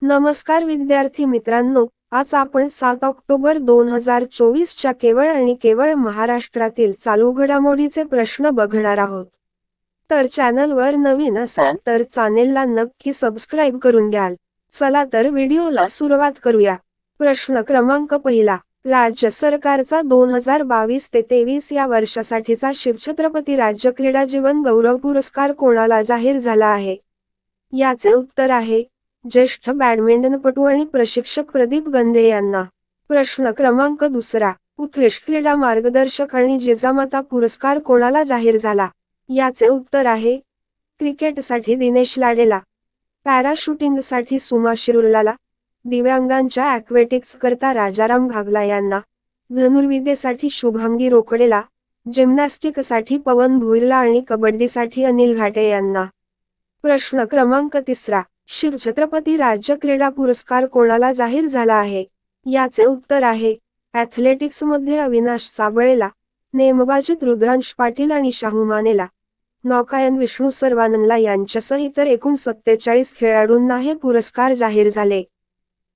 नमस्कार विद्यार्थी मित्रांनो, आज आपण 7 ऑक्टोबर 2024 च्या केवळ आणि केवळ महाराष्ट्रातील चालू घडामोडीचे प्रश्न बघणार आहोत. तर चॅनलवर नवीन असाल तर चॅनेलला नक्की सबस्क्राईब करून घ्याल. चला तर व्हिडिओला सुरुवात करूया. प्रश्न क्रमांक पहिला. राज्य सरकारचा 2022 ते 23 या वर्षासाठीचा शिवछत्रपती राज्य क्रीडा जीवन गौरव पुरस्कार कोणाला जाहीर झाला आहे? याचे उत्तर आहे ज्येष्ठ बॅडमिंटनपटू आणि प्रशिक्षक प्रदीप गंधे यांना. प्रश्न क्रमांक दुसरा. उत्कृष्ट क्रीडा मार्गदर्शक आणि जिजामाता पुरस्कार कोणाला जाहीर झाला? याचे उत्तर आहे क्रिकेटसाठी दिनेश लाडेला, पॅराशूटिंगसाठी सुमा शिरूरला, दिव्यांगांच्या ॲक्वेटिक्स करता राजाराम घागला यांना, धनुर्विद्येसाठी शुभांगी रोकडेला, जिम्नॅस्टिकसाठी पवन भुईरला आणि कबड्डीसाठी अनिल घाटे यांना. प्रश्न क्रमांक तिसरा. शिवछत्रपती राज्य क्रीडा पुरस्कार कोणाला जाहीर झाला आहे? याचे उत्तर आहे ॲथलेटिक्समध्ये अविनाश साबळेला, नेमबाजीत रुद्रांश पाटील आणि शाहू मानेला, नौकायन विष्णू सर्वाननला यांच्यासह इतर एकूण 47 खेळाडूंना हे पुरस्कार जाहीर झाले.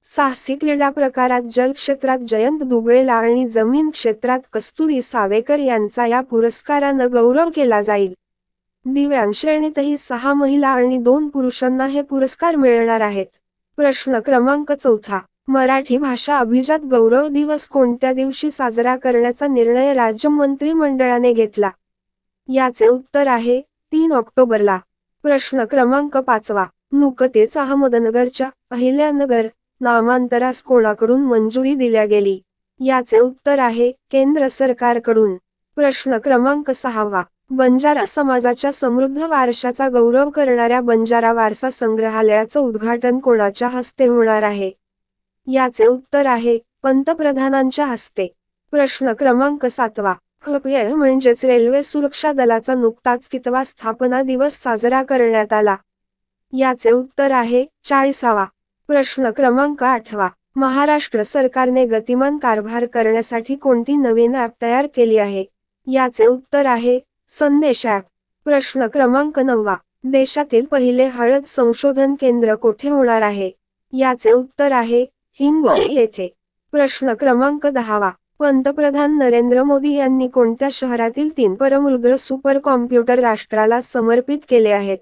साहसी क्रीडा प्रकारात जल क्षेत्रात जयंत दुबळेला आणि जमीन क्षेत्रात कस्तुरी सावेकर यांचा या पुरस्कारानं गौरव केला जाईल. दिव्यांग श्रेणीतही 6 महिला आणि 2 पुरुषांना हे पुरस्कार मिळणार आहेत. प्रश्न क्रमांक चौथा. मराठी भाषा अभिजात गौरव दिवस कोणत्या दिवशी साजरा करण्याचा निर्णय राज्य मंत्रिमंडळाने घेतला? याचे उत्तर आहे 3 ऑक्टोबरला. प्रश्न क्रमांक पाचवा. नुकतेच अहमदनगरच्या अहिल्यानगर नामांतरास कोणाकडून मंजुरी दिल्या गेली? याचे उत्तर आहे केंद्र सरकारकडून. प्रश्न क्रमांक सहावा. बंजारा समाजाच्या समृद्ध वारशाचा गौरव करणाऱ्या बंजारा वारसा संग्रहालयाचं उद्घाटन कोणाच्या हस्ते होणार आहे? याचे उत्तर आहे पंतप्रधानांच्या हस्ते. प्रश्न क्रमांक सातवा. HPL म्हणजेच रेल्वे सुरक्षा दलाचा नुकताच कितवा स्थापना दिवस साजरा करण्यात आला? याचे उत्तर आहे 40वा. प्रश्न क्रमांक आठवा. महाराष्ट्र सरकारने गतिमान कारभार करण्यासाठी कोणती नवीन ॲप तयार केली आहे? याचे उत्तर आहे संदेश ॲप. प्रश्न क्रमांक 9वा. देशातील पहिले हळद संशोधन केंद्र कोठे होणार आहे? याचे उत्तर आहे हिंगोली येथे. प्रश्न क्रमांक 10वा. पंतप्रधान नरेंद्र मोदी यांनी कोणत्या शहरातील 3 परमरुद्र सुपर कॉम्प्युटर राष्ट्राला समर्पित केले आहेत?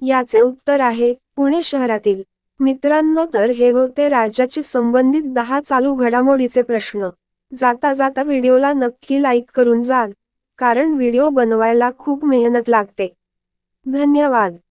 याचे उत्तर आहे पुणे शहरातील. मित्रांनो, तर हे होते राज्याची संबंधित 10 चालू घडामोडीचे प्रश्न. जाता जाता व्हिडिओला नक्की लाईक करून जाल, कारण व्हिडिओ बनवायला खूप मेहनत लागते. धन्यवाद.